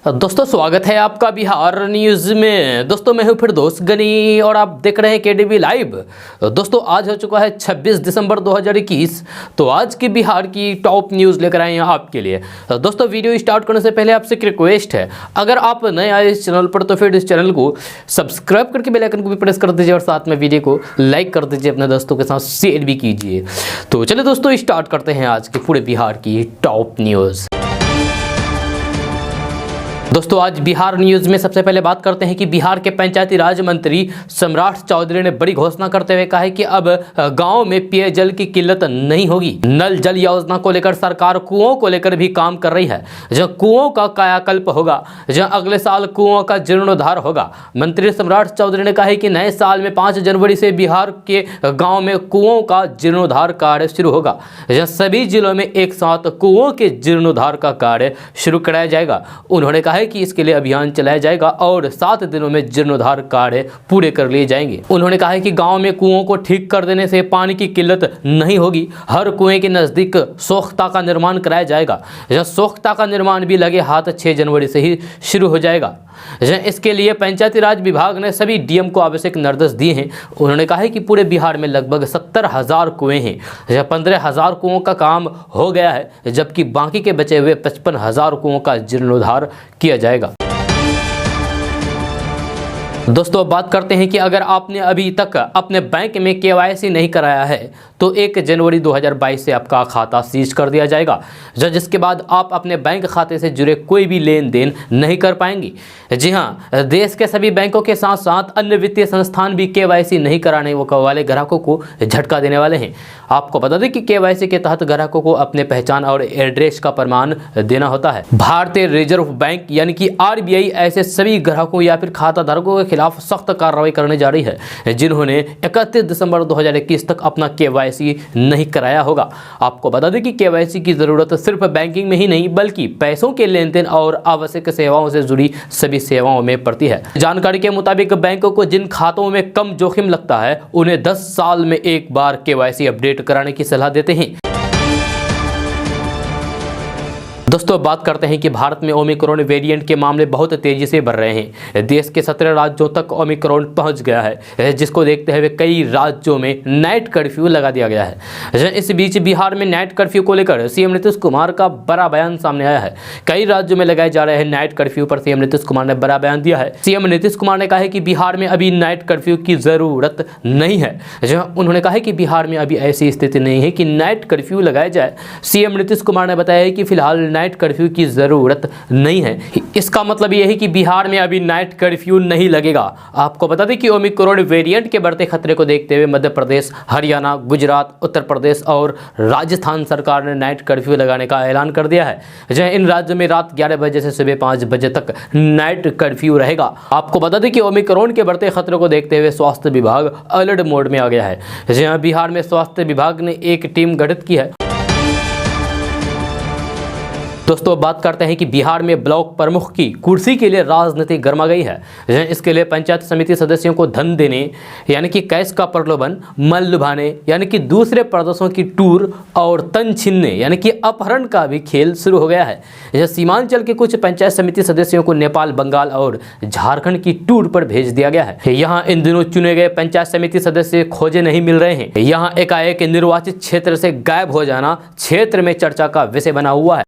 दोस्तों स्वागत है आपका बिहार न्यूज़ में। दोस्तों मैं हूं फिरदौस गनी और आप देख रहे हैं केडीवी लाइव। दोस्तों आज हो चुका है 26 दिसंबर 2021। तो आज की बिहार की टॉप न्यूज़ लेकर आए हैं आपके लिए। दोस्तों वीडियो स्टार्ट करने से पहले आपसे एक रिक्वेस्ट है, अगर आप नए आए इस चैनल पर तो फिर इस चैनल को सब्सक्राइब करके बेल आइकन को भी प्रेस कर दीजिए और साथ में वीडियो को लाइक कर दीजिए, अपने दोस्तों के साथ शेयर भी कीजिए। तो चलिए दोस्तों स्टार्ट करते हैं आज के पूरे बिहार की टॉप न्यूज़। दोस्तों आज बिहार न्यूज़ में सबसे पहले बात करते हैं कि बिहार के पंचायती राज मंत्री सम्राट चौधरी ने बड़ी घोषणा करते हुए कहा है कि अब गांव में पेयजल की किल्लत नहीं होगी। नल जल योजना को लेकर सरकार कुओं को लेकर भी काम कर रही है, जहां कुओं का कायाकल्प होगा, जहां अगले साल कुओं का जीर्णोद्धार होगा। मंत्री सम्राट चौधरी ने कहा है कि नए साल में 5 जनवरी से बिहार के गाँव में कुओं का जीर्णोद्धार कार्य शुरू होगा, जहाँ सभी जिलों में एक साथ कुओं के जीर्णोद्धार का कार्य शुरू कराया जाएगा। उन्होंने कहा कि इसके लिए अभियान चलाया जाएगा और 7 दिनों में जीर्णोद्धार कार्य पूरे कर लिए जाएंगे। उन्होंने कहा है कि गांव में कुओं को ठीक कर देने से पानी की किल्लत नहीं होगी। हर कुएं के नजदीक सोख्ता का निर्माण कराया जाएगा। यह सोख्ता का निर्माण भी लगे हाथ 6 जनवरी से ही शुरू हो जाएगा। इसके लिए पंचायती राज विभाग ने सभी डीएम को आवश्यक निर्देश दिए हैं। उन्होंने कहा है कि पूरे बिहार में लगभग 70,000 कुएं हैं। 15,000 कुओं का काम हो गया है, जबकि बाकी के बचे हुए 55,000 कुओं का जीर्णोद्धार किया जाएगा। दोस्तों अब बात करते हैं कि अगर आपने अभी तक अपने बैंक में केवाईसी नहीं कराया है तो 1 जनवरी 2022 से आपका खाता सीज कर दिया जाएगा, जिसके बाद आप अपने बैंक खाते से जुड़े कोई भी लेन देन नहीं कर पाएंगे। जी हां, देश के सभी बैंकों के साथ साथ अन्य वित्तीय संस्थान भी केवाईसी नहीं कराने वाले ग्राहकों को झटका देने वाले हैं। आपको बता दें कि केवाईसी के तहत ग्राहकों को अपने पहचान और एड्रेस का प्रमाण देना होता है। भारतीय रिजर्व बैंक यानी कि आरबीआई ऐसे सभी ग्राहकों या फिर खाता धारकों के खिलाफ सख्त कार्रवाई करने जा रही है जिन्होंने 31 दिसंबर 2021 तक अपना केवाईसी नहीं कराया होगा। आपको बता दें कि केवाईसी की जरूरत सिर्फ बैंकिंग में ही नहीं बल्कि पैसों के लेन देन और आवश्यक सेवाओं से जुड़ी सभी सेवाओं में पड़ती है। जानकारी के मुताबिक बैंकों को जिन खातों में कम जोखिम लगता है उन्हें 10 साल में एक बार केवाईसी अपडेट कराने की सलाह देते हैं। दोस्तों बात करते हैं कि भारत में ओमिक्रॉन वेरिएंट के मामले बहुत तेजी से बढ़ रहे हैं। देश के 17 राज्यों तक ओमिक्रॉन पहुंच गया है, जिसको देखते हुए कई राज्यों में नाइट कर्फ्यू लगा दिया गया है। इस बीच बिहार में नाइट कर्फ्यू को लेकर सीएम नीतीश कुमार का बड़ा बयान सामने आया है। कई राज्यों में लगाए जा रहे हैं नाइट कर्फ्यू पर सीएम नीतीश कुमार ने बड़ा बयान दिया है। सीएम नीतीश कुमार ने कहा है कि बिहार में अभी नाइट कर्फ्यू की जरूरत नहीं है। उन्होंने कहा है कि बिहार में अभी ऐसी स्थिति नहीं है कि नाइट कर्फ्यू लगाया जाए। सीएम नीतीश कुमार ने बताया है कि फिलहाल नाइट कर्फ्यू की जरूरत नहीं है। इसका मतलब यह है कि बिहार में अभी नाइट कर्फ्यू नहीं लगेगा। आपको बता दें कि ओमिक्रॉन वेरिएंट के बढ़ते खतरे को देखते हुए मध्य प्रदेश, हरियाणा, गुजरात, उत्तर प्रदेश और राजस्थान सरकार ने नाइट कर्फ्यू लगाने का ऐलान कर दिया है। जहां इन राज्यों में रात 11 बजे से सुबह 5 बजे तक नाइट कर्फ्यू रहेगा। आपको बता दें कि ओमिक्रॉन के बढ़ते खतरे को देखते हुए स्वास्थ्य विभाग अलर्ट मोड में आ गया है। जहां बिहार में स्वास्थ्य विभाग ने एक टीम गठित की है। दोस्तों बात करते हैं कि बिहार में ब्लॉक प्रमुख की कुर्सी के लिए राजनीति गर्मा गई है। इसके लिए पंचायत समिति सदस्यों को धन देने यानी कि कैश का प्रलोभन, मन लुभाने यानी कि दूसरे प्रदेशों की टूर और तन छीनने यानी कि अपहरण का भी खेल शुरू हो गया है। यह सीमांचल के कुछ पंचायत समिति सदस्यों को नेपाल, बंगाल और झारखंड की टूर पर भेज दिया गया है। यहाँ इन दिनों चुने गए पंचायत समिति सदस्य खोजे नहीं मिल रहे हैं। यहाँ एकाएक निर्वाचित क्षेत्र से गायब हो जाना क्षेत्र में चर्चा का विषय बना हुआ है।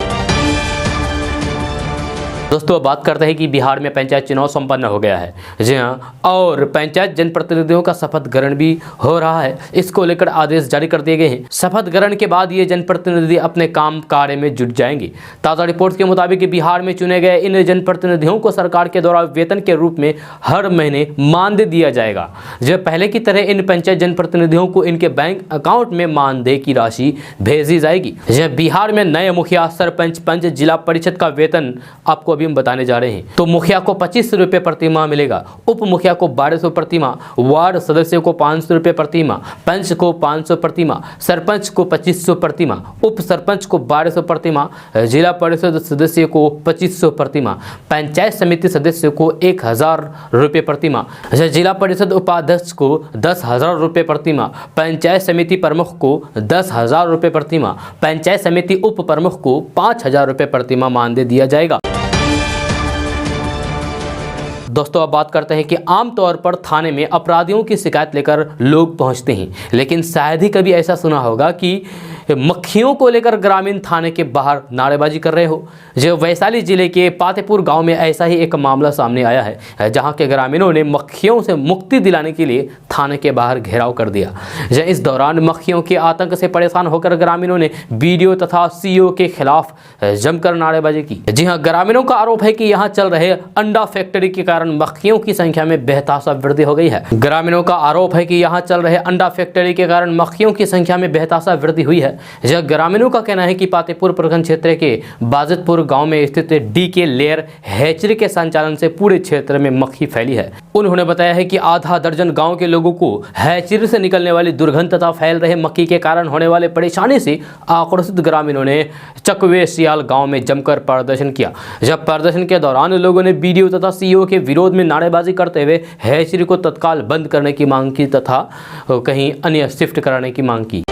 दोस्तों बात करते हैं कि बिहार में पंचायत चुनाव संपन्न हो गया है। जी हाँ, और पंचायत जनप्रतिनिधियों का शपथ ग्रहण भी हो रहा है। इसको लेकर आदेश जारी कर दिए गए हैं। शपथ ग्रहण के बाद ये जनप्रतिनिधि अपने काम कार्य में जुट जाएंगे। ताज़ा रिपोर्ट के मुताबिक बिहार में चुने गए इन जनप्रतिनिधियों को सरकार के द्वारा वेतन के रूप में हर महीने मानदेय दिया जाएगा। जब पहले की तरह इन पंचायत जनप्रतिनिधियों को इनके बैंक अकाउंट में मानदेय की राशि भेजी जाएगी। बिहार में नए मुखिया, सरपंच, पंच, जिला परिषद का वेतन आपको अभी हम बताने जा रहे हैं। तो मुखिया को 25 रुपये प्रति माह मिलेगा, उप मुखिया को 1200 प्रति माह, वार्ड सदस्य को 500 रुपये प्रति माह, पंच को 500 प्रति माह, सरपंच को 2500 प्रति माह, उप सरपंच को 1200 प्रति माह, जिला परिषद सदस्य को 2500 प्रति माह, पंचायत समिति सदस्य को 1000 रुपये प्रति माह, जिला परिषद उपाध्यक्ष को 10,000 रुपये प्रति माह, पंचायत समिति प्रमुख को 10,000 रुपये प्रति माह, पंचायत समिति उप प्रमुख को 5,000 रुपये प्रति माह मानदेय दिया जाएगा। दोस्तों अब बात करते हैं कि आमतौर पर थाने में अपराधियों की शिकायत लेकर लोग पहुंचते हैं, लेकिन शायद ही कभी ऐसा सुना होगा कि मक्खियों को लेकर ग्रामीण थाने के बाहर नारेबाजी कर रहे हो। जो वैशाली जिले के पातेपुर गांव में ऐसा ही एक मामला सामने आया है, जहां के ग्रामीणों ने मक्खियों से मुक्ति दिलाने के लिए थाने के बाहर घेराव कर दिया। इस दौरान मक्खियों के आतंक से परेशान होकर ग्रामीणों ने बीडीओ तथा सीईओ के खिलाफ जमकर नारेबाजी की। जी हां, ग्रामीणों का आरोप है कि यहां चल रहे अंडा फैक्ट्री के कारण मक्खियों की संख्या में बेतहाशा वृद्धि हो गई है। ग्रामीणों का आरोप है कि यहां चल रहे अंडा फैक्ट्री के कारण मक्खियों की संख्या में बेतहाशा वृद्धि हुई है। यह ग्रामीणों का कहना है कि पातेपुर प्रखंड क्षेत्र के बाजितपुर गांव में स्थित डीके लेयर हैचरी के संचालन से पूरे क्षेत्र में मक्खी फैली है। उन्होंने बताया है कि आधा दर्जन गांव के लोगों को हैचरी से निकलने वाली दुर्गंध तथा फैल रहे मक्खी के कारण होने वाले परेशानी से आक्रोशित ग्रामीणों ने चकवे सियाल गांव में जमकर प्रदर्शन किया। जब प्रदर्शन के दौरान लोगों ने बीडीओ तथा सीईओ के विरोध में नारेबाजी करते हुए हैचरी को तत्काल बंद करने की मांग की तथा कहीं अन्य शिफ्ट कराने की मांग की।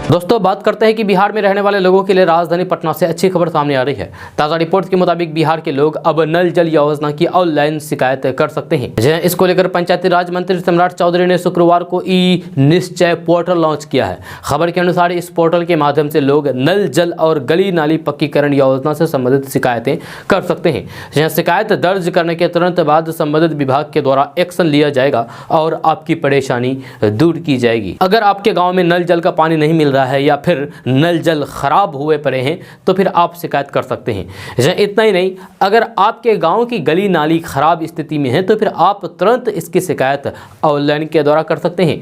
दोस्तों बात करते हैं कि बिहार में रहने वाले लोगों के लिए राजधानी पटना से अच्छी खबर सामने आ रही है। ताज़ा रिपोर्ट के मुताबिक बिहार के लोग अब नल जल योजना की ऑनलाइन शिकायत कर सकते हैं। इसको लेकर पंचायती राज मंत्री सम्राट चौधरी ने शुक्रवार को ई निश्चय पोर्टल लॉन्च किया है। खबर के अनुसार इस पोर्टल के माध्यम से लोग नल जल और गली नाली पक्कीकरण योजना से संबंधित शिकायतें कर सकते हैं। शिकायत दर्ज करने के तुरंत बाद संबंधित विभाग के द्वारा एक्शन लिया जाएगा और आपकी परेशानी दूर की जाएगी। अगर आपके गाँव में नल जल का पानी नहीं मिल रहा है या फिर नल जल खराब हुए पड़े हैं तो फिर आप शिकायत कर सकते हैं। इतना ही नहीं, अगर आपके गांव की गली नाली खराब स्थिति में है तो फिर आप तुरंत इसकी शिकायत ऑनलाइन के द्वारा कर सकते हैं।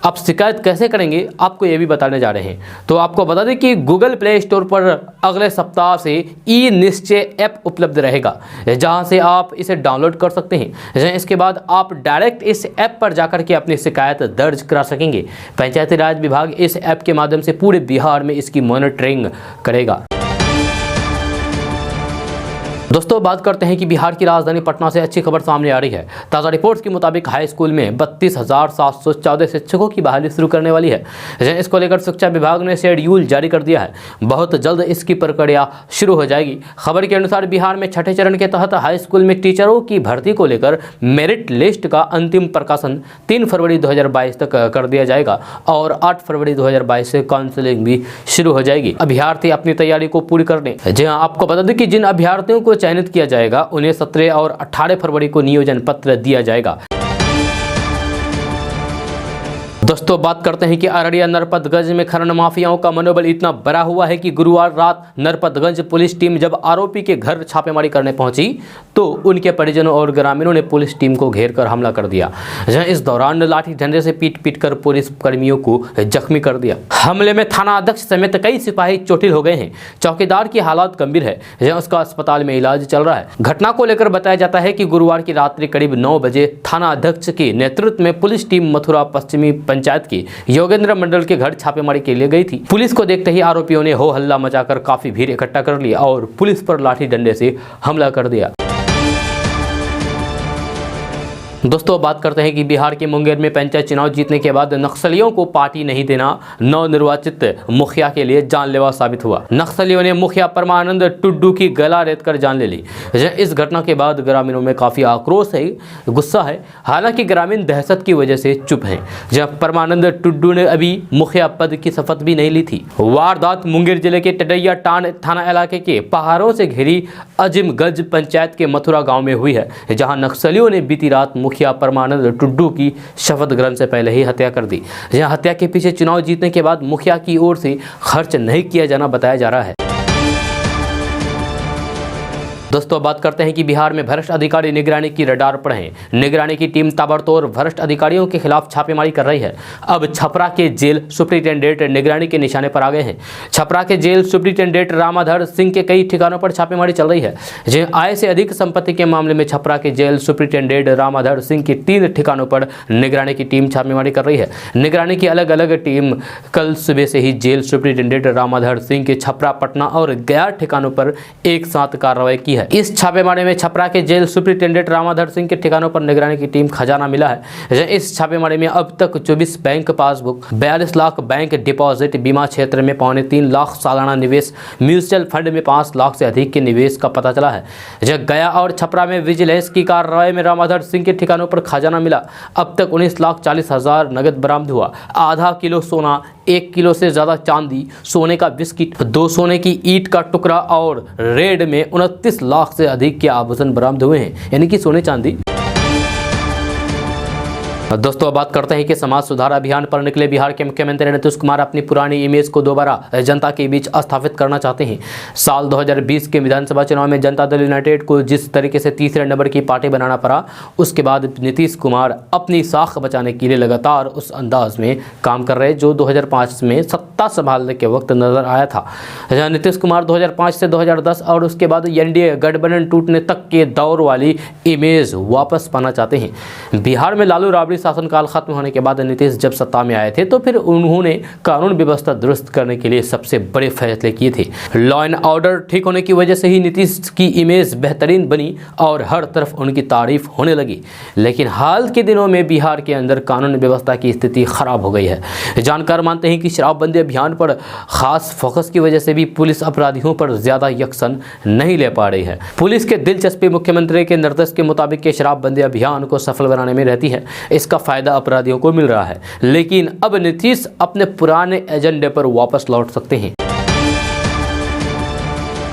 आप शिकायत कैसे करेंगे आपको ये भी बताने जा रहे हैं। तो आपको बता दें कि गूगल प्ले स्टोर पर अगले सप्ताह से ई निश्चय ऐप उपलब्ध रहेगा, जहां से आप इसे डाउनलोड कर सकते हैं। इसके बाद आप डायरेक्ट इस ऐप पर जाकर के अपनी शिकायत दर्ज करा सकेंगे। पंचायती राज विभाग इस ऐप के माध्यम से पूरे बिहार में इसकी मॉनिटरिंग करेगा। दोस्तों बात करते हैं कि बिहार की राजधानी पटना से अच्छी खबर सामने आ रही है। ताज़ा रिपोर्ट्स के मुताबिक हाई स्कूल में 32,714 शिक्षकों की बहाली शुरू करने वाली है। इसको लेकर शिक्षा विभाग ने शेड्यूल जारी कर दिया है। बहुत जल्द इसकी प्रक्रिया शुरू हो जाएगी। खबर के अनुसार बिहार में छठे चरण के तहत हाई स्कूल में टीचरों की भर्ती को लेकर मेरिट लिस्ट का अंतिम प्रकाशन 3 फरवरी 2022 तक कर दिया जाएगा और 8 फरवरी 2022 से काउंसलिंग भी शुरू हो जाएगी। अभ्यर्थी अपनी तैयारी को पूरी कर लें। जी हाँ, आपको बता दें कि जिन अभ्यर्थियों को चयनित किया जाएगा उन्हें 17 और 18 फरवरी को नियोजन पत्र दिया जाएगा। दोस्तों बात करते हैं कि अररिया नरपतगंज में खनन माफियाओं का मनोबल इतना बड़ा हुआ है कि गुरुवार रात नरपतगंज पुलिस टीम जब आरोपी के घर छापेमारी करने पहुंची तो उनके परिजनों और ग्रामीणों ने पुलिस टीम को घेर कर हमला कर दिया। इस दौरान लाठी डंडे से पीट कर पुलिस कर्मियों को जख्मी कर दिया। हमले में थाना अध्यक्ष समेत कई सिपाही चोटिल हो गए हैं। चौकीदार की हालत गंभीर है, उसका अस्पताल में इलाज चल रहा है। घटना को लेकर बताया जाता है कि गुरुवार की रात्रि करीब 9 बजे थाना अध्यक्ष के नेतृत्व में पुलिस टीम मथुरा पश्चिमी पंचायत की योगेंद्र मंडल के घर छापेमारी के लिए गई थी। पुलिस को देखते ही आरोपियों ने हो हल्ला मचाकर काफी भीड़ इकट्ठा कर लिया और पुलिस पर लाठी डंडे से हमला कर दिया। दोस्तों बात करते हैं कि बिहार के मुंगेर में पंचायत चुनाव जीतने के बाद नक्सलियों को पार्टी नहीं देना नवनिर्वाचित मुखिया के लिए जानलेवा साबित हुआ। नक्सलियों ने मुखिया परमानंद टुड्डू की गला रेत कर जान ले ली। इस घटना के बाद ग्रामीणों में काफी आक्रोश है, गुस्सा है। हालांकि ग्रामीण दहशत की वजह से चुप हैं। जब परमानंद टुड्डू ने अभी मुखिया पद की शपथ भी नहीं ली थी। वारदात मुंगेर जिले के टडैया टांड थाना इलाके के पहाड़ों से घिरी अजिमगंज पंचायत के मथुरा गाँव में हुई है, जहाँ नक्सलियों ने बीती रात मुखिया परमानंद टुड्डू की शपथ ग्रहण से पहले ही हत्या कर दी। यह हत्या के पीछे चुनाव जीतने के बाद मुखिया की ओर से खर्च नहीं किया जाना बताया जा रहा है। दोस्तों बात करते हैं कि बिहार में भ्रष्ट अधिकारी निगरानी की रडार पर हैं। निगरानी की टीम ताबड़तोड़ भ्रष्ट अधिकारियों के खिलाफ छापेमारी कर रही है। अब छपरा के जेल सुप्रिंटेंडेंट निगरानी के निशाने पर आ गए हैं। छपरा के जेल सुप्रिंटेंडेंट रामाधर सिंह के कई ठिकानों पर छापेमारी चल रही है। आय से अधिक संपत्ति के मामले में छपरा के जेल सुप्रिंटेंडेंट रामाधर सिंह के 3 ठिकानों पर निगरानी की टीम छापेमारी कर रही है। निगरानी की अलग अलग टीम कल सुबह से ही जेल सुप्रिंटेंडेंट रामाधर सिंह के छपरा, पटना और गया ठिकानों पर एक साथ कार्रवाई की है। है। इस छापेमारी में छपरा के जेल सुपरिटेंडेंट रामाधर सिंह के ठिकानों पर निगरानी की टीम खजाना मिला है। इस छापेमारी में अब तक 24 bank passbook, 42 lakh bank deposit, बीमा क्षेत्र में 3.25 लाख सालाना निवेश, म्यूचुअल फंड में 5 लाख से अधिक के निवेश का पता चला है। गया और छपरा में विजिलेंस की कार्रवाई में रामाधर सिंह के ठिकानों पर खजाना मिला। अब तक 19,40,000 नगद बरामद हुआ, आधा किलो सोना, 1 किलो से ज्यादा चांदी, सोने का बिस्किट, 2 सोने की ईंट का टुकड़ा और रेड में 29 लाख से अधिक के आभूषण बरामद हुए हैं, यानी कि सोने चांदी। दोस्तों, अब बात करते हैं कि समाज सुधार अभियान पर निकले बिहार के मुख्यमंत्री नीतीश कुमार अपनी पुरानी इमेज को दोबारा जनता के बीच स्थापित करना चाहते हैं। साल 2020 के विधानसभा चुनाव में जनता दल यूनाइटेड को जिस तरीके से तीसरे नंबर की पार्टी बनाना पड़ा, उसके बाद नीतीश कुमार अपनी साख बचाने के लिए लगातार उस अंदाज में काम कर रहे जो 2005 में सत्ता संभालने के वक्त नजर आया था। नीतीश कुमार 2005 से 2010 और उसके बाद एनडीए गठबंधन टूटने तक के दौर वाली इमेज वापस पाना चाहते हैं। बिहार में लालू राबड़ी शासनकाल खत्म होने के बाद नीतीश जब सत्ता में आए थे तो फिर उन्होंने कानून व्यवस्था दुरुस्त करने के लिए सबसे बड़े फैसले किए थे। लॉ एंड ऑर्डर ठीक होने की वजह से ही नीतीश की इमेज बेहतरीन बनी और हर तरफ उनकी तारीफ होने लगी। लेकिन हाल के दिनों में बिहार के अंदर कानून व्यवस्था की स्थिति खराब हो गई है। जानकार मानते हैं कि शराबबंदी अभियान पर खास फोकस की वजह से भी पुलिस अपराधियों पर ज्यादा एक्शन नहीं ले पा रही है। पुलिस के दिलचस्पी मुख्यमंत्री के निर्देश के मुताबिक के शराबबंदी अभियान को सफल बनाने में रहती है। इसका फायदा अपराधियों को मिल रहा है, लेकिन अब नीतीश अपने पुराने एजेंडे पर वापस लौट सकते हैं।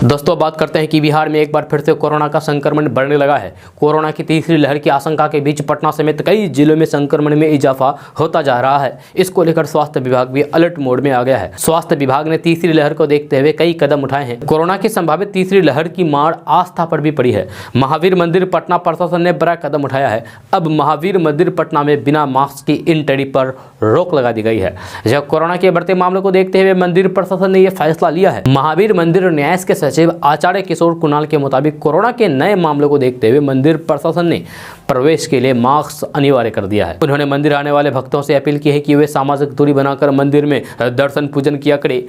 दोस्तों, बात करते हैं कि बिहार में एक बार फिर से कोरोना का संक्रमण बढ़ने लगा है। कोरोना की तीसरी लहर की आशंका के बीच पटना समेत कई जिलों में संक्रमण में इजाफा होता जा रहा है। इसको लेकर स्वास्थ्य विभाग भी अलर्ट मोड में आ गया है। स्वास्थ्य विभाग ने तीसरी लहर को देखते हुए कई कदम उठाए हैं। कोरोना की संभावित तीसरी लहर की मार आस्था पर भी पड़ी है। महावीर मंदिर पटना प्रशासन ने बड़ा कदम उठाया है। अब महावीर मंदिर पटना में बिना मास्क की एंट्री पर रोक लगा दी गई है। जब कोरोना के बढ़ते मामलों को देखते हुए मंदिर प्रशासन ने यह फैसला लिया है। महावीर मंदिर न्यास के सचिव आचार्य किशोर कुणाल के मुताबिक कोरोना के नए मामलों को देखते हुए मंदिर प्रशासन ने प्रवेश के लिए मास्क अनिवार्य कर दिया है। उन्होंने मंदिर आने वाले भक्तों से अपील की है कि वे सामाजिक दूरी बनाकर मंदिर में दर्शन पूजन किया करें।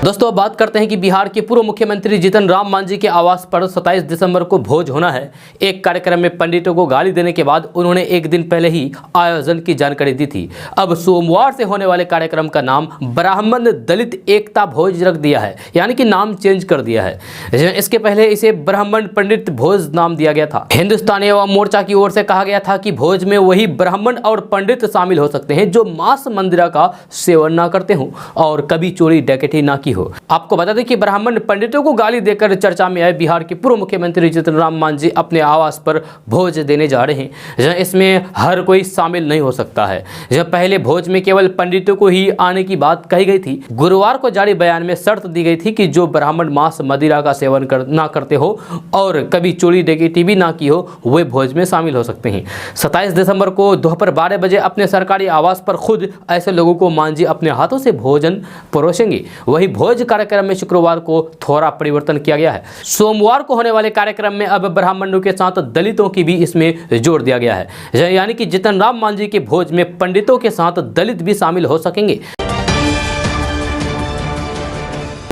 दोस्तों, अब बात करते हैं कि बिहार के पूर्व मुख्यमंत्री जीतन राम मांझी के आवास पर 27 दिसंबर को भोज होना है। एक कार्यक्रम में पंडितों को गाली देने के बाद उन्होंने एक दिन पहले ही आयोजन की जानकारी दी थी। अब सोमवार से होने वाले कार्यक्रम का नाम ब्राह्मण दलित एकता भोज रख दिया है, यानी कि नाम चेंज कर दिया है। इसके पहले इसे ब्राह्मण पंडित भोज नाम दिया गया था। हिंदुस्तानी अवाम मोर्चा की ओर से कहा गया था कि भोज में वही ब्राह्मण और पंडित शामिल हो सकते हैं जो मांस मंदिरा का सेवन न करते हों और कभी चोरी डकैती न हो। आपको बता दें कि ब्राह्मण पंडितों को गाली देकर चर्चा में आए बिहार के पूर्व मुख्यमंत्री जीतन राम मांझी अपने आवास पर भोज देने जा रहे हैं। इसमें हर कोई शामिल नहीं हो सकता है। जब पहले भोज में केवल पंडितों को ही आने की बात कही गई थी। गुरुवार को जारी बयान में शर्त दी गई थी कि जो ब्राह्मण मांस मदिरा का सेवन ना करते हो और कभी चोरी डकैती भी ना की हो, वे भोज में शामिल हो सकते हैं। 27 दिसंबर को दोपहर 12 बजे अपने सरकारी आवास पर खुद ऐसे लोगों को मांझी अपने हाथों से भोजन परोसेंगे। वही भोज कार्यक्रम में शुक्रवार को थोड़ा परिवर्तन किया गया है। सोमवार को होने वाले कार्यक्रम में अब ब्राह्मणों के साथ दलितों की भी इसमें जोड़ दिया गया है, यानी कि जीतन राम मांझी के भोज में पंडितों के साथ दलित भी शामिल हो सकेंगे।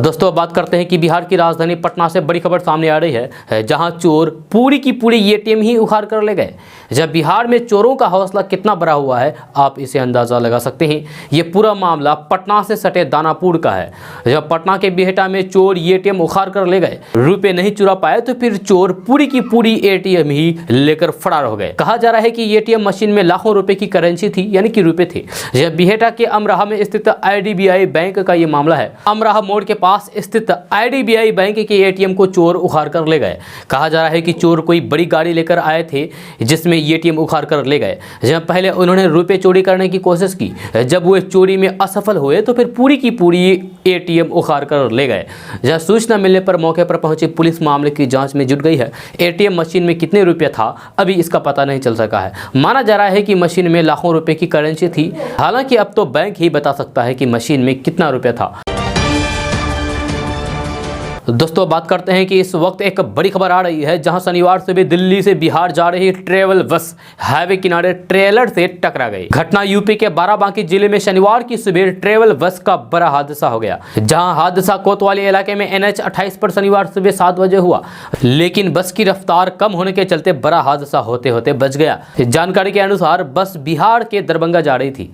दोस्तों, बात करते हैं कि बिहार की राजधानी पटना से बड़ी खबर सामने आ रही है, जहां चोर पूरी की पूरी एटीएम ही उखाड़ कर ले गए। जब बिहार में चोरों का हौसला कितना बड़ा हुआ है, आप इसे अंदाजा लगा सकते हैं। ये पूरा मामला पटना से सटे दानापुर का है। जब पटना के बिहटा में चोर एटीएम उखाड़ कर ले गए, रुपए नहीं चुरा पाए तो फिर चोर पूरी की पूरी एटीएम ही लेकर फरार हो गए। कहा जा रहा है कि एटीएम मशीन में लाखों रुपए की करेंसी थी, यानी कि रुपए थे। यह बिहटा के अमराहा में स्थित IDBI बैंक का ये मामला है। अमराहा मोड़ के पास स्थित IDBI बैंक के एटीएम को चोर उखाड़ कर ले गए। कहा जा रहा है कि चोर कोई बड़ी गाड़ी लेकर आए थे जिसमें एटीएम उखाड़ कर ले गए। जब पहले उन्होंने रुपए चोरी करने की कोशिश की, जब वो चोरी में असफल हुए तो फिर पूरी की पूरी एटीएम उखाड़ कर ले गए। जब सूचना मिलने पर मौके पर पहुंची पुलिस मामले की जांच में जुट गई है। एटीएम मशीन में कितने रुपए था अभी इसका पता नहीं चल सका है। माना जा रहा है कि मशीन में लाखों रुपए की करेंसी थी। हालांकि अब तो बैंक ही बता सकता है कि मशीन में कितना रुपया था। दोस्तों बात करते हैं कि इस वक्त एक बड़ी खबर आ रही है, जहां शनिवार सुबह दिल्ली से बिहार जा रही ट्रेवल बस हाईवे किनारे ट्रेलर से टकरा गई। घटना यूपी के बाराबांकी जिले में शनिवार की सुबह ट्रेवल बस का बड़ा हादसा हो गया, जहां हादसा कोतवाली इलाके में NH 28 पर शनिवार सुबह 7 बजे हुआ, लेकिन बस की रफ्तार कम होने के चलते बड़ा हादसा होते होते बच गया। जानकारी के अनुसार बस बिहार के दरभंगा जा रही थी।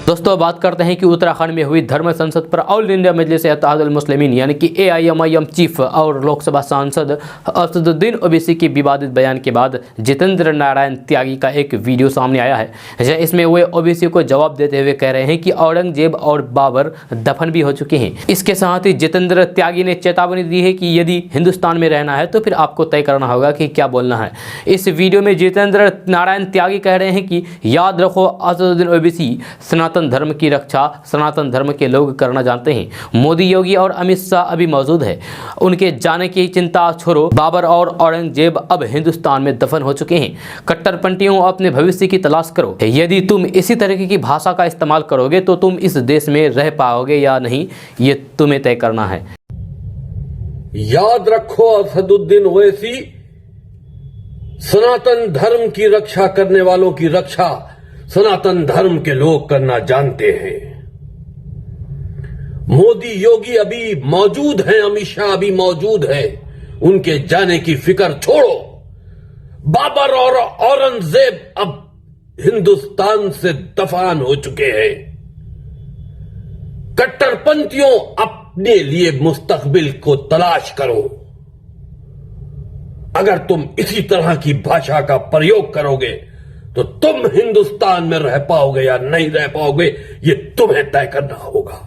दोस्तों बात करते हैं कि उत्तराखंड में हुई धर्म संसद पर ऑल इंडिया मजलिस इत्तेहादुल मुस्लिमीन यानी कि AIMIM चीफ और लोकसभा सांसद असदुद्दीन ओवैसी के विवादित बयान के बाद जितेंद्र नारायण त्यागी का एक वीडियो सामने आया है। इसमें वे ओवैसी को जवाब देते हुए कह रहे हैं कि औरंगजेब और बाबर दफन भी हो चुके हैं। इसके साथ ही जितेंद्र त्यागी ने चेतावनी दी है कि यदि हिंदुस्तान में रहना है तो फिर आपको तय करना होगा कि क्या बोलना है। इस वीडियो में जितेंद्र नारायण त्यागी कह रहे हैं कि याद रखो, असदुद्दीन ओवैसी सनातन धर्म की रक्षा सनातन धर्म के लोग करना जानते हैं। मोदी, योगी और अमित शाह अभी मौजूद है, उनके जाने की चिंता छोड़ो। बाबर और औरंगजेब अब हिंदुस्तान में दफन हो चुके हैं। कट्टरपंथियों, अपने भविष्य की तलाश करो। यदि तुम इसी तरीके की भाषा का इस्तेमाल करोगे तो तुम इस देश में रह पाओगे या नहीं, ये तुम्हें तय करना है। याद रखो, असदुद्दीन ओवैसी सनातन धर्म की रक्षा करने वालों की रक्षा सनातन धर्म के लोग करना जानते हैं। मोदी, योगी अभी मौजूद हैं, अमित शाह अभी मौजूद है, उनके जाने की फिक्र छोड़ो। बाबर और औरंगजेब अब हिंदुस्तान से दफन हो चुके हैं। कट्टरपंथियों, अपने लिए मुस्तकबिल को तलाश करो। अगर तुम इसी तरह की भाषा का प्रयोग करोगे तो तुम हिंदुस्तान में रह पाओगे या नहीं रह पाओगे, ये तुम्हें तय करना होगा।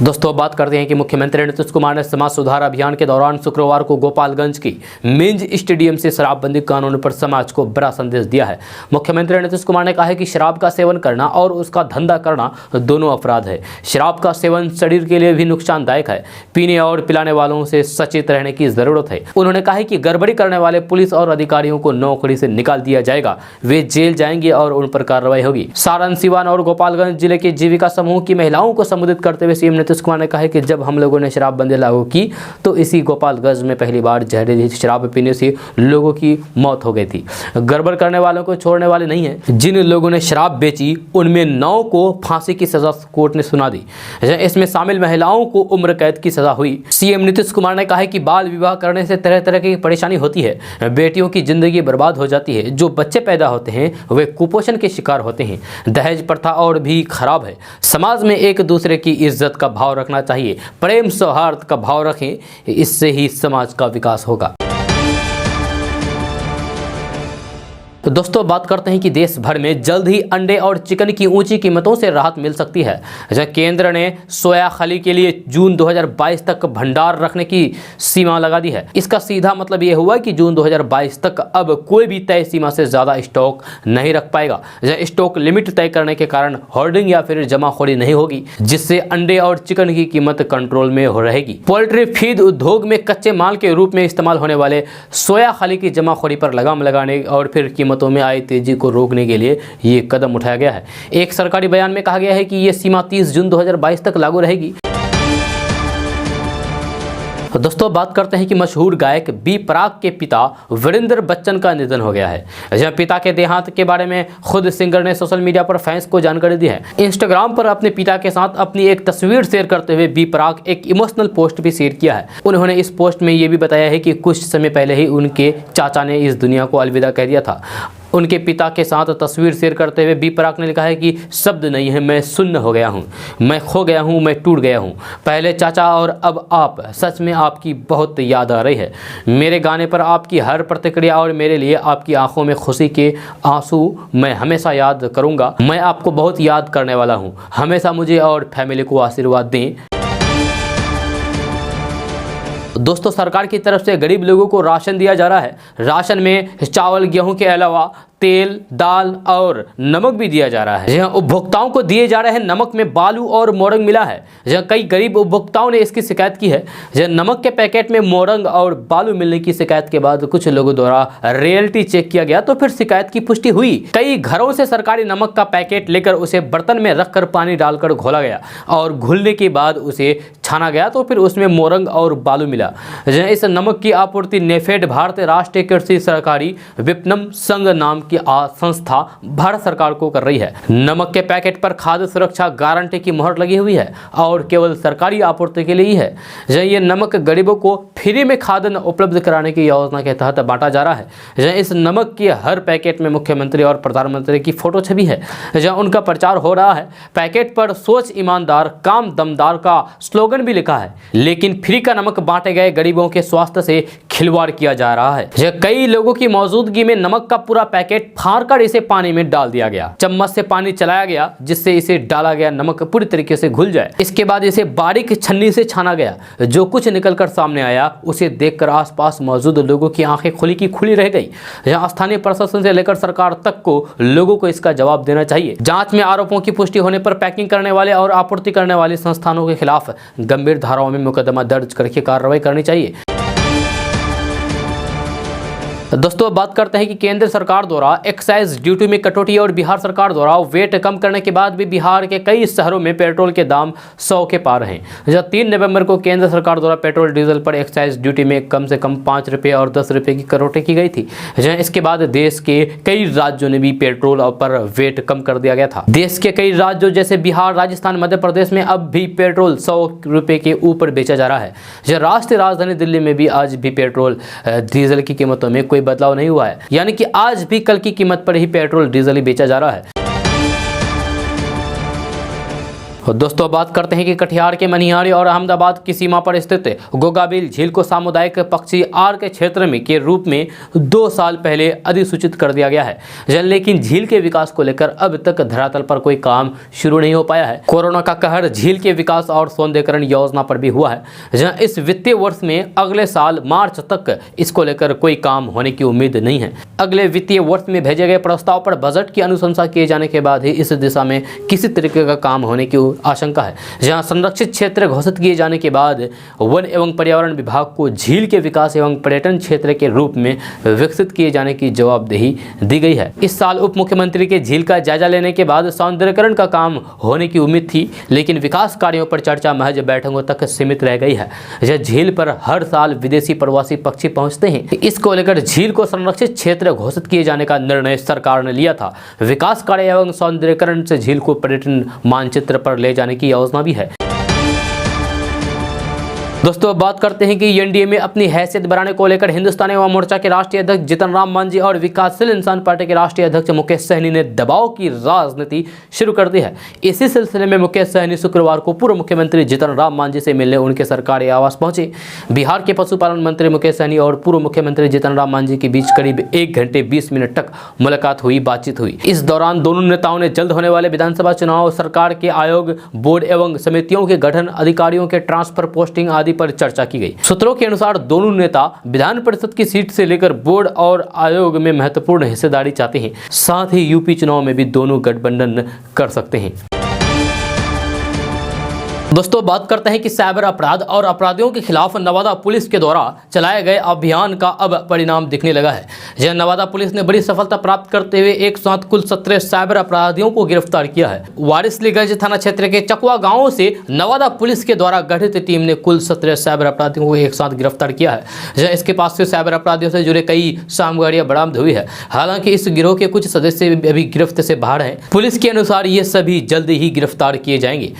दोस्तों बात करते हैं कि मुख्यमंत्री नीतीश कुमार ने समाज सुधार अभियान के दौरान शुक्रवार को गोपालगंज की मिंज स्टेडियम से शराबबंदी कानून पर समाज को बड़ा संदेश दिया है। मुख्यमंत्री नीतीश कुमार ने कहा है कि शराब का सेवन करना और उसका धंधा करना दोनों अपराध है। शराब का सेवन शरीर के लिए भी नुकसानदायक है। पीने और पिलाने वालों से सचेत रहने की जरूरत है। उन्होंने कहा है कि गड़बड़ी करने वाले पुलिस और अधिकारियों को नौकरी से निकाल दिया जाएगा, वे जेल जाएंगे और उन पर कार्रवाई होगी। सारण, सिवान और गोपालगंज जिले के जीविका समूह की महिलाओं को संबोधित करते हुए सीएम नीतीश कुमार ने कहा है कि जब हम लोगों ने शराबबंदी लागू की तो इसी गोपालगंज में पहली बार जहरीली शराब पीने से लोगों की मौत हो गई थी। गड़बड़ करने वालों को छोड़ने वाले नहीं है। जिन लोगों ने शराब बेची उनमें 9 को फांसी की सजा कोर्ट ने सुना दी। इसमें शामिल महिलाओं को उम्र कैद की सजा हुई। सीएम नीतीश कुमार ने कहा है कि बाल विवाह करने से तरह तरह की परेशानी होती है, बेटियों की जिंदगी बर्बाद हो जाती है। जो बच्चे पैदा होते हैं वे कुपोषण के शिकार होते हैं। दहेज प्रथा और भी खराब है। समाज में एक दूसरे की इज्जत का भाव रखना चाहिए, प्रेम सौहार्द का भाव रखें, इससे ही समाज का विकास होगा। तो दोस्तों बात करते हैं कि देश भर में जल्द ही अंडे और चिकन की ऊंची कीमतों से राहत मिल सकती है। केंद्र ने सोया खली के लिए जून 2022 तक भंडार रखने की सीमा लगा दी है। इसका सीधा मतलब यह हुआ कि जून 2022 तक अब कोई भी तय सीमा से ज्यादा स्टॉक नहीं रख पाएगा। स्टॉक लिमिट तय करने के कारण होर्डिंग या फिर जमाखोरी नहीं होगी, जिससे अंडे और चिकन की कीमत कंट्रोल में हो रहेगी। पोल्ट्री फीड उद्योग में कच्चे माल के रूप में इस्तेमाल होने वाले सोया खली की जमाखोरी पर लगाम लगाने और फिर कीमतों में आई तेजी को रोकने के लिए ये कदम उठाया गया है। एक सरकारी बयान में कहा गया है कि ये सीमा 30 जून 2022 तक लागू रहेगी। दोस्तों बात करते हैं कि मशहूर गायक बी प्राक के पिता वीरेंद्र बच्चन का निधन हो गया है। जहां पिता के देहांत के बारे में खुद सिंगर ने सोशल मीडिया पर फैंस को जानकारी दी है। इंस्टाग्राम पर अपने पिता के साथ अपनी एक तस्वीर शेयर करते हुए बी प्राक एक इमोशनल पोस्ट भी शेयर किया है। उन्होंने इस पोस्ट में ये भी बताया है कि कुछ समय पहले ही उनके चाचा ने इस दुनिया को अलविदा कह दिया था। उनके पिता के साथ तस्वीर शेयर करते हुए बी प्राक ने लिखा है कि शब्द नहीं है, मैं सुन्न हो गया हूँ, मैं खो गया हूँ, मैं टूट गया हूँ। पहले चाचा और अब आप, सच में आपकी बहुत याद आ रही है। मेरे गाने पर आपकी हर प्रतिक्रिया और मेरे लिए आपकी आंखों में खुशी के आंसू मैं हमेशा याद करूँगा। मैं आपको बहुत याद करने वाला हूँ। हमेशा मुझे और फैमिली को आशीर्वाद दें। दोस्तों सरकार की तरफ से गरीब लोगों को राशन दिया जा रहा है। राशन में चावल, गेहूं के अलावा तेल, दाल और नमक भी दिया जा रहा है। जहां उपभोक्ताओं को दिए जा रहे नमक में बालू और मोरंग मिला है। जहां कई गरीब उपभोक्ताओं ने इसकी शिकायत की है। जहां नमक के पैकेट में मोरंग और बालू मिलने की शिकायत के बाद कुछ लोगों द्वारा रियलिटी चेक किया गया तो फिर शिकायत की पुष्टि हुई। कई घरों से सरकारी नमक का पैकेट लेकर उसे बर्तन में रखकर पानी डालकर घोला गया और घुलने के बाद उसे छाना गया तो फिर उसमें मोरंग और बालू मिला। इस नमक की आपूर्ति नेफेड, भारतीय राष्ट्रीय कृषि सहकारी विपणन संघ नाम की संस्था भारत सरकार को कर रही है। नमक के पैकेट पर खाद्य सुरक्षा गारंटी की मोहर लगी हुई है और केवल सरकारी आपूर्ति के लिए ही है। ये नमक गरीबों को फ्री में खाद्यान्न उपलब्ध कराने की योजना के तहत बांटा जा रहा है। इस नमक के हर पैकेट में मुख्यमंत्री और प्रधानमंत्री की फोटो छवि है, जहां उनका प्रचार हो रहा है। पैकेट पर सोच ईमानदार, काम दमदार का स्लोगन भी लिखा है, लेकिन फ्री का नमक बांटे गए गरीबों के स्वास्थ्य से खिलवाड़ किया जा रहा है। कई लोगों की मौजूदगी में नमक का पूरा पैकेट फाड़कर इसे पानी में डाल दिया गया। चम्मच से पानी चलाया गया जिससे इसे डाला गया नमक पूरी तरीके से घुल जाए। इसके बाद इसे बारीक छन्नी से छाना गया। जो कुछ निकलकर सामने आया उसे देखकर आसपास मौजूद लोगों की आंखें खुली की खुली रह गई। जहां स्थानीय प्रशासन से लेकर सरकार तक को लोगों को इसका जवाब देना चाहिए। जांच में आरोपों की पुष्टि होने पर पैकिंग करने वाले और आपूर्ति करने वाले संस्थानों के खिलाफ गंभीर धाराओं में मुकदमा दर्ज करके कार्रवाई करनी चाहिए। दोस्तों अब बात करते हैं कि केंद्र सरकार द्वारा एक्साइज ड्यूटी में कटौती और बिहार सरकार द्वारा वेट कम करने के बाद भी बिहार के कई शहरों में पेट्रोल के दाम 100 के पार हैं। जब 3 नवंबर को केंद्र सरकार द्वारा पेट्रोल डीजल पर एक्साइज ड्यूटी में कम से कम 5 रुपये और 10 रुपये की कटौती की गई थी। इसके बाद देश के कई राज्यों ने भी पेट्रोल पर वेट कम कर दिया गया था। देश के कई राज्यों जैसे बिहार, राजस्थान, मध्य प्रदेश में अब भी पेट्रोल 100 रुपये के ऊपर बेचा जा रहा है। राष्ट्रीय राजधानी दिल्ली में भी आज भी पेट्रोल डीजल की कीमतों में कोई बदलाव नहीं हुआ है, यानी कि आज भी कल की कीमत पर ही पेट्रोल डीजल ही बेचा जा रहा है। दोस्तों बात करते हैं कि कटिहार के मनिहारी और अहमदाबाद की सीमा पर स्थित गोगाबिल झील को सामुदायिक पक्षी आर के क्षेत्र में के रूप में 2 साल पहले अधिसूचित कर दिया गया है। लेकिन झील के विकास को लेकर अब तक धरातल पर कोई काम शुरू नहीं हो पाया है। कोरोना का कहर झील के विकास और सौंदर्यीकरण योजना पर भी हुआ है, जहां इस वित्तीय वर्ष में अगले साल मार्च तक इसको लेकर कोई काम होने की उम्मीद नहीं है। अगले वित्तीय वर्ष में भेजे गए प्रस्ताव पर बजट की अनुशंसा किए जाने के बाद ही इस दिशा में किसी तरीके का काम होने की आशंका है। जहां संरक्षित क्षेत्र घोषित किए जाने के बाद वन एवं पर्यावरण विभाग को झील के विकास एवं पर्यटन क्षेत्र के रूप में विकसित किए जाने की जवाबदेही दी गई है। इस साल उप मुख्यमंत्री के झील का जायजा लेने के बाद सौंदर्यीकरण का काम होने की उम्मीद थी, लेकिन विकास कार्यों पर चर्चा महज बैठकों तक सीमित रह गई है। यह झील पर हर साल विदेशी प्रवासी पक्षी पहुंचते हैं। इसको लेकर झील को संरक्षित क्षेत्र घोषित किए जाने का निर्णय सरकार ने लिया था। विकास कार्य एवं सौंदर्यीकरण से झील को पर्यटन मानचित्र पर ले जाने की योजना भी है। दोस्तों अब बात करते हैं कि एनडीए में अपनी हैसियत बढ़ाने को लेकर हिंदुस्तानी युवा मोर्चा के राष्ट्रीय अध्यक्ष जीतन राम मांझी और विकासशील इंसान पार्टी के राष्ट्रीय अध्यक्ष मुकेश सहनी ने दबाव की राजनीति शुरू कर दी है। इसी सिलसिले में मुकेश सहनी शुक्रवार को पूर्व मुख्यमंत्री जीतन राम मांझी से मिलने उनके सरकारी आवास पहुंचे। बिहार के पशुपालन मंत्री मुकेश सहनी और पूर्व मुख्यमंत्री जीतन राम मांझी के बीच करीब 1 घंटे 20 मिनट तक मुलाकात हुई, बातचीत हुई। इस दौरान दोनों नेताओं ने जल्द होने वाले विधानसभा चुनाव, सरकार के आयोग, बोर्ड एवं समितियों के गठन, अधिकारियों के ट्रांसफर, पोस्टिंग आदि पर चर्चा की गई। सूत्रों के अनुसार दोनों नेता विधान परिषद की सीट से लेकर बोर्ड और आयोग में महत्वपूर्ण हिस्सेदारी चाहते हैं। साथ ही यूपी चुनाव में भी दोनों गठबंधन कर सकते हैं। दोस्तों बात करते हैं कि साइबर अपराध और अपराधियों के खिलाफ नवादा पुलिस के द्वारा चलाए गए अभियान का अब परिणाम दिखने लगा है। यह नवादा पुलिस ने बड़ी सफलता प्राप्त करते हुए एक साथ कुल 17 साइबर अपराधियों को गिरफ्तार किया है। वारिसलीगंज थाना क्षेत्र के चकवा गांव से नवादा पुलिस के द्वारा गठित टीम ने कुल 17 साइबर अपराधियों को एक साथ गिरफ्तार किया है। इसके पास से साइबर अपराधियों से जुड़े कई सामग्रियां बरामद हुई है। हालांकि इस गिरोह के कुछ सदस्य अभी गिरफ्त से बाहर हैं। पुलिस के अनुसार ये सभी जल्द ही गिरफ्तार किए जाएंगे।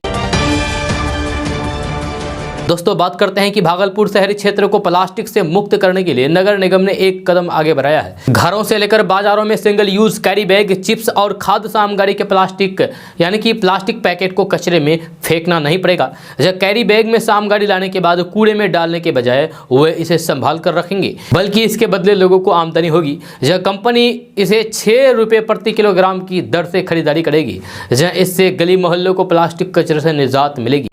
दोस्तों बात करते हैं कि भागलपुर शहरी क्षेत्र को प्लास्टिक से मुक्त करने के लिए नगर निगम ने एक कदम आगे बढ़ाया है। घरों से लेकर बाजारों में single use carry bag, chips और खाद्य सामग्री के प्लास्टिक यानी कि प्लास्टिक पैकेट को कचरे में फेंकना नहीं पड़ेगा। जब कैरी बैग में सामग्री लाने के बाद कूड़े में डालने के बजाय वे इसे संभाल कर रखेंगे, बल्कि इसके बदले लोगों को आमदनी होगी। यह कंपनी इसे 6 रुपये प्रति किलोग्राम की दर से खरीदारी करेगी। इससे गली मोहल्लों को प्लास्टिक कचरे से निजात मिलेगी।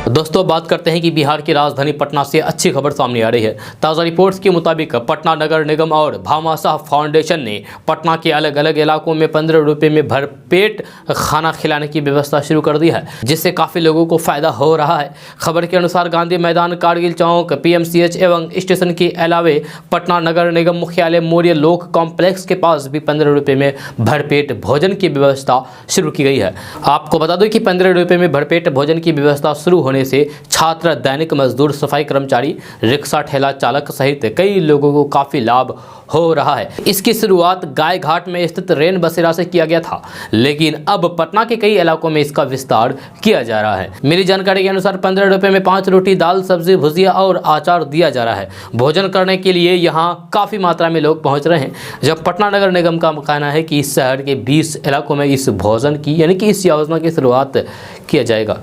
दोस्तों बात करते हैं कि बिहार की राजधानी पटना से अच्छी खबर सामने आ रही है। ताज़ा रिपोर्ट्स के मुताबिक पटना नगर निगम और भामाशाह फाउंडेशन ने पटना के अलग अलग इलाकों में 15 रुपये में भरपेट खाना खिलाने की व्यवस्था शुरू कर दी है, जिससे काफ़ी लोगों को फायदा हो रहा है। खबर के अनुसार गांधी मैदान, कारगिल चौक, PMCH एवं स्टेशन के अलावे पटना नगर निगम मुख्यालय मौर्य लोक कॉम्प्लेक्स के पास भी 15 रुपये में भरपेट भोजन की व्यवस्था शुरू की गई है। आपको बता दो कि 15 रुपये में भरपेट भोजन की व्यवस्था शुरू होने से छात्र, दैनिक मजदूर, सफाई कर्मचारी, रिक्शा ठेला चालक सहित कई लोगों को काफी लाभ हो रहा है। इसकी शुरुआत गाय घाट में स्थित रेन बसेरा से किया गया था, लेकिन अब पटना के कई इलाकों में इसका विस्तार किया जा रहा है। मेरी जानकारी के अनुसार 15 रुपये में 5 रोटी, दाल, सब्जी, भुजिया और अचार दिया जा रहा है। भोजन करने के लिए यहाँ काफी मात्रा में लोग पहुँच रहे हैं। जब पटना नगर निगम का कहना है कि इस शहर के 20 इलाकों में इस भोजन की यानी कि इस योजना की शुरुआत किया जाएगा।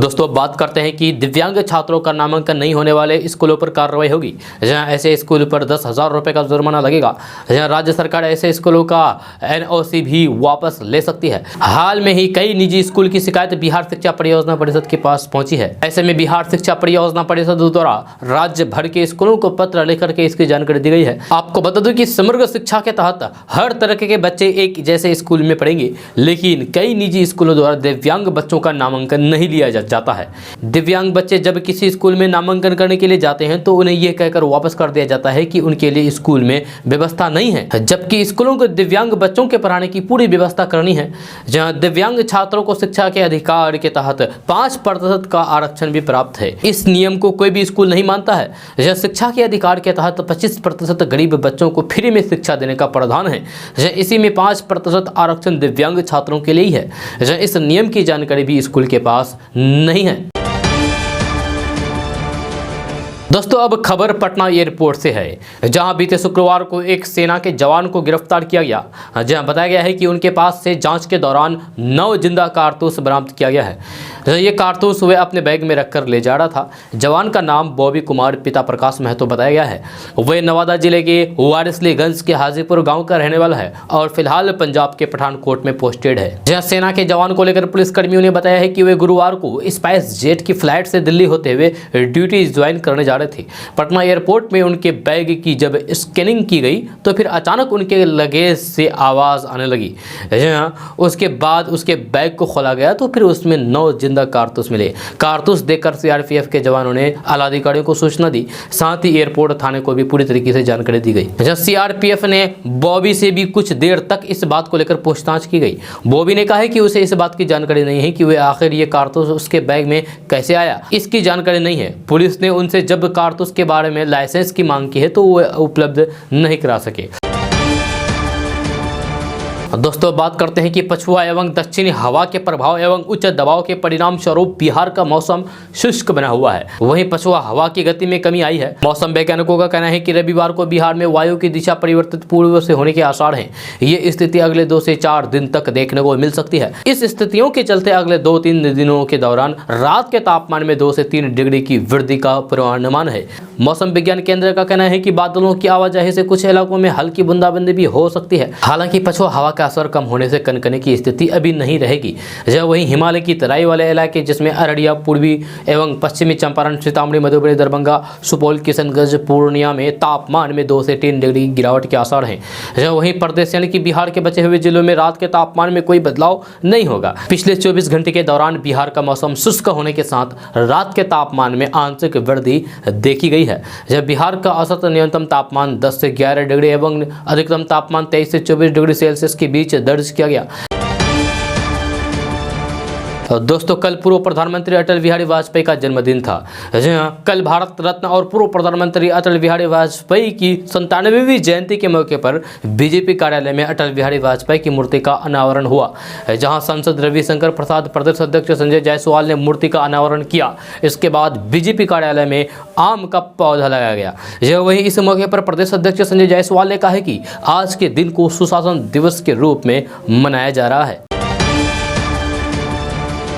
दोस्तों बात करते हैं कि दिव्यांग छात्रों का नामांकन नहीं होने वाले स्कूलों पर कार्रवाई होगी। जहां ऐसे स्कूल पर 10,000 रुपये का जुर्माना लगेगा। जहां राज्य सरकार ऐसे स्कूलों का NOC भी वापस ले सकती है। हाल में ही कई निजी स्कूल की शिकायत बिहार शिक्षा परियोजना परिषद के पास पहुंची है। ऐसे में बिहार शिक्षा परियोजना परिषद द्वारा राज्य भर के स्कूलों को पत्र लेकर के इसकी जानकारी दी गई है। आपको बता दूं कि समग्र शिक्षा के तहत हर तरह के बच्चे एक जैसे स्कूल में पढ़ेंगे, लेकिन कई निजी स्कूलों द्वारा दिव्यांग बच्चों का नामांकन नहीं लिया जाता है। दिव्यांग बच्चे जब किसी स्कूल में नामांकन करने के लिए जाते हैं तो उन्हें यह कहकर वापस कर दिया जाता है कि उनके लिए स्कूल में व्यवस्था नहीं है, जबकि स्कूलों को दिव्यांग बच्चों के पढ़ाने की पूरी व्यवस्था करनी है। जहां दिव्यांग छात्रों को शिक्षा के अधिकार के तहत 5% का आरक्षण भी प्राप्त है। इस नियम को कोई भी स्कूल नहीं मानता है। जहां शिक्षा के अधिकार के तहत 25% गरीब बच्चों को फ्री में शिक्षा देने का प्रावधान है। जहां इसी में 5% आरक्षण दिव्यांग छात्रों के लिए ही है। जहां इस नियम की जानकारी भी स्कूल के पास नहीं है। दोस्तों अब खबर पटना एयरपोर्ट से है, जहां बीते शुक्रवार को एक सेना के जवान को गिरफ्तार किया गया। जहां बताया गया है कि उनके पास से जांच के दौरान 9 जिंदा कारतूस बरामद किया गया है। ये कारतूस वे अपने बैग में रखकर ले जा रहा था। जवान का नाम बॉबी कुमार, पिता प्रकाश महतो बताया गया है। वे नवादा जिले के वारिसलीगंज के हाजीपुर गाँव का रहने वाला है और फिलहाल पंजाब के पठानकोट में पोस्टेड है। जहाँ सेना के जवान को लेकर पुलिसकर्मियों ने बताया है कि वे गुरुवार को स्पाइस जेट की फ्लाइट से दिल्ली होते हुए ड्यूटी ज्वाइन करने जा रहे थे। पटना एयरपोर्ट में उनके बैग की जब स्कैनिंग की गई तो फिर अचानक उनके लगेज से आवाज आने लगी। उसके बाद उसके बैग को खोला गया तो फिर उसमें 9 जिंदा कारतूस मिले। कारतूस देखकर CRPF के जवानों ने आला अधिकारियों को सूचना दी। साथ ही एयरपोर्ट थाने को भी पूरी तरीके से जानकारी दी गई। CRPF ने बॉबी से भी कुछ देर तक इस बात को लेकर पूछताछ की गई। बॉबी ने कहा है कि उसे इस बात की जानकारी नहीं है कि वे आखिर ये कारतूस उसके बैग में कैसे आया, इसकी जानकारी नहीं है। पुलिस ने उनसे जब कारतूस के बारे में लाइसेंस की मांग की है तो वो उपलब्ध नहीं करा सके। दोस्तों बात करते हैं कि पछुआ एवं दक्षिणी हवा के प्रभाव एवं उच्च दबाव के परिणाम स्वरूप बिहार का मौसम शुष्क बना हुआ है। वहीं पछुआ हवा की गति में कमी आई है। मौसम वैज्ञानिकों का कहना है कि रविवार को बिहार में वायु की दिशा परिवर्तित पूर्व से होने के आसार हैं। ये स्थिति अगले 2 से 4 दिन तक देखने को मिल सकती है। इस स्थितियों के चलते अगले 2-3 दिनों के दौरान रात के तापमान में 2 से 3 डिग्री की वृद्धि का पूर्वानुमान है। मौसम विज्ञान केंद्र का कहना है कि बादलों की आवाजाही से कुछ इलाकों में हल्की बूंदाबांदी भी हो सकती है। हालांकि पछुआ हवा का असर कम होने से कनकने की स्थिति अभी नहीं रहेगी। वहीं हिमालय की तराई वाले इलाके जिसमें अररिया, पूर्वी एवं पश्चिमी चंपारण, सीतामढ़ी, मधुबनी, दरभंगा, सुपौल, किशनगंज, पूर्णिया में तापमान में 2 से 3 डिग्री गिरावट के आसार हैं। वहीं प्रदेश यानी कि बिहार के बचे हुए जिलों में रात के तापमान में कोई बदलाव नहीं होगा। पिछले 24 घंटे के दौरान बिहार का मौसम शुष्क होने के साथ रात के तापमान में आंशिक वृद्धि देखी गई है। बिहार का औसत न्यूनतम तापमान 10 से 11 डिग्री एवं अधिकतम तापमान 23 से 24 डिग्री सेल्सियस के बीच दर्ज किया गया। दोस्तों कल पूर्व प्रधानमंत्री अटल बिहारी वाजपेयी का जन्मदिन था। कल भारत रत्न और पूर्व प्रधानमंत्री अटल बिहारी वाजपेयी की 97वीं जयंती के मौके पर बीजेपी कार्यालय में अटल बिहारी वाजपेयी की मूर्ति का अनावरण हुआ। जहां सांसद रविशंकर प्रसाद, प्रदेश अध्यक्ष संजय जायसवाल ने मूर्ति का अनावरण किया। इसके बाद बीजेपी कार्यालय में आम का पौधा लगाया गया। वहीं इस मौके पर प्रदेश अध्यक्ष संजय जायसवाल ने कहा है कि आज के दिन को सुशासन दिवस के रूप में मनाया जा रहा है।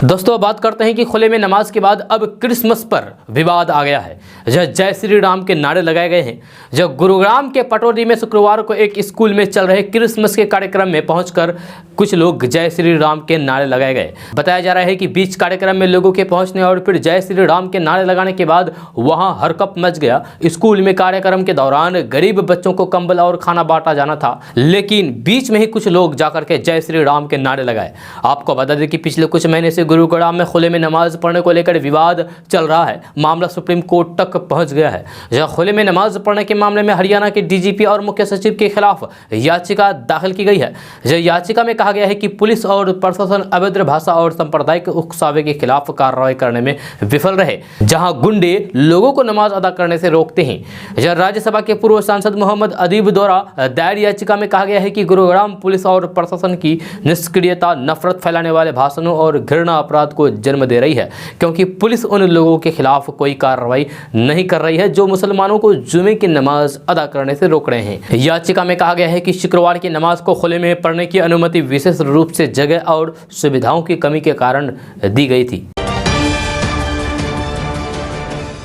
दोस्तों बात करते हैं कि खुले में नमाज के बाद अब क्रिसमस पर विवाद आ गया है। जय श्री राम के नारे लगाए गए हैं। जब गुरुग्राम के पटौदी में शुक्रवार को एक स्कूल में चल रहे क्रिसमस के कार्यक्रम में पहुंचकर कुछ लोग जय श्री राम के नारे लगाए गए। बताया जा रहा है कि बीच कार्यक्रम में लोगों के पहुंचने और फिर जय श्री राम के नारे लगाने के बाद वहां हरकंप मच गया। स्कूल में कार्यक्रम के दौरान गरीब बच्चों को कंबल और खाना बांटा जाना था, लेकिन बीच में ही कुछ लोग जाकर के जय श्री राम के नारे लगाए। आपको बता दें कि पिछले कुछ महीने से गुरुग्राम में खुले में नमाज पढ़ने को लेकर विवाद चल रहा है। मामला सुप्रीम कोर्ट तक पहुंच गया है, जहां खुले में नमाज पढ़ने के मामले में हरियाणा के डीजीपी और मुख्य सचिव के खिलाफ याचिका दाखिल की गई है। याचिका में कहा गया है कि पुलिस और प्रशासन अभद्र भाषा और सांप्रदायिक उकसावे के खिलाफ कार्रवाई करने में विफल रहे, जहां गुंडे लोगों को नमाज अदा करने से रोकते हैं। राज्यसभा के पूर्व सांसद मोहम्मद अदीब द्वारा दायर याचिका में कहा गया है कि गुरुग्राम पुलिस और प्रशासन की निष्क्रियता नफरत फैलाने वाले भाषणों और घृणा अपराध को जन्म दे रही है, क्योंकि पुलिस उन लोगों के खिलाफ कोई कार्रवाई नहीं कर रही है जो मुसलमानों को जुमे की नमाज अदा करने से रोक रहे हैं। याचिका में कहा गया है कि शुक्रवार की नमाज को खुले में पढ़ने की अनुमति विशेष रूप से जगह और सुविधाओं की कमी के कारण दी गई थी।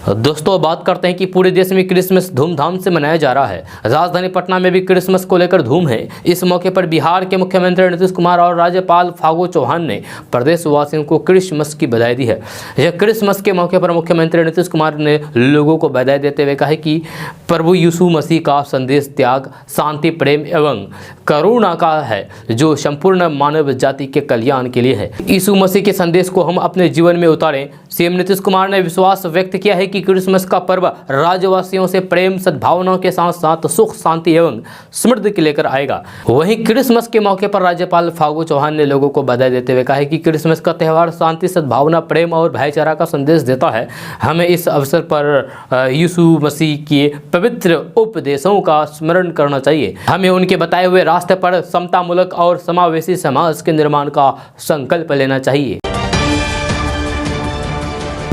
दोस्तों बात करते हैं कि पूरे देश में क्रिसमस धूमधाम से मनाया जा रहा है। राजधानी पटना में भी क्रिसमस को लेकर धूम है। इस मौके पर बिहार के मुख्यमंत्री नीतीश कुमार और राज्यपाल फागू चौहान ने प्रदेशवासियों को क्रिसमस की बधाई दी है। यह क्रिसमस के मौके पर मुख्यमंत्री नीतीश कुमार ने लोगों को बधाई देते हुए कहा कि प्रभु यीशु मसीह का संदेश त्याग, शांति, प्रेम एवं करुणा का है, जो संपूर्ण मानव जाति के कल्याण के लिए है। यीशु मसीह के संदेश को हम अपने जीवन में उतारें। सीएम नीतीश कुमार ने विश्वास व्यक्त किया है कि क्रिसमस का पर्व राज्यवासियों से प्रेम, सद्भावना के साथ साथ सुख, शांति एवं समृद्धि लेकर आएगा। वहीं क्रिसमस के मौके पर राज्यपाल फागू चौहान ने लोगों को बधाई देते हुए कहा कि क्रिसमस का त्यौहार शांति, सद्भावना, प्रेम और भाईचारा का संदेश देता है। हमें इस अवसर पर यीशु मसीह के पवित्र उपदेशों का स्मरण करना चाहिए। हमें उनके बताए हुए रास्ते पर समतामूलक और समावेशी समाज के निर्माण का संकल्प लेना चाहिए।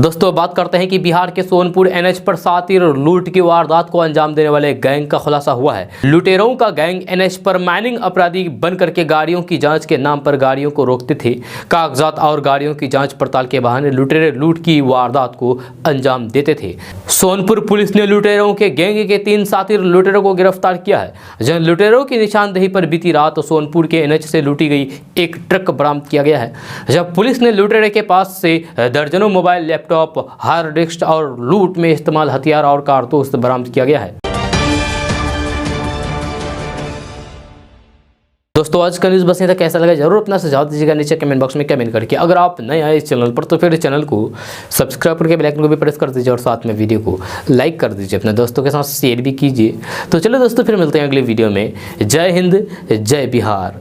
दोस्तों बात करते हैं कि बिहार के सोनपुर एनएच पर शातिर लूट की वारदात को अंजाम देने वाले गैंग का खुलासा हुआ है। लुटेरों का गैंग एनएच पर माइनिंग अपराधी बन करके गाड़ियों की जांच के नाम पर गाड़ियों को रोकते थे। कागजात और गाड़ियों की जांच पड़ताल के बहाने लुटेरे लूट की वारदात को अंजाम देते थे। सोनपुर पुलिस ने लुटेरों के गैंग के 3 शातिर लुटेरों को गिरफ्तार किया है। जहां लुटेरों की निशानदेही पर बीती रात सोनपुर के एनएच से लूटी गई एक ट्रक बरामद किया गया है। जब पुलिस ने लुटेरे के पास से दर्जनों मोबाइल, लैपटॉप, हार्ड डिस्क और लूट में इस्तेमाल हथियार और कारतूस बरामद किया गया है। दोस्तों आज का न्यूज़ बस यहीं तक। कैसा लगा जरूर अपना सुझाव दीजिएगा नीचे कमेंट बॉक्स में कमेंट करके। अगर आप नए आए इस चैनल पर तो फिर चैनल को सब्सक्राइब करके बेल आइकन को भी प्रेस कर दीजिए और साथ में वीडियो को लाइक कर दीजिए, अपने दोस्तों के साथ शेयर भी कीजिए। तो चलो दोस्तों फिर मिलते हैं अगले वीडियो में। जय हिंद, जय बिहार।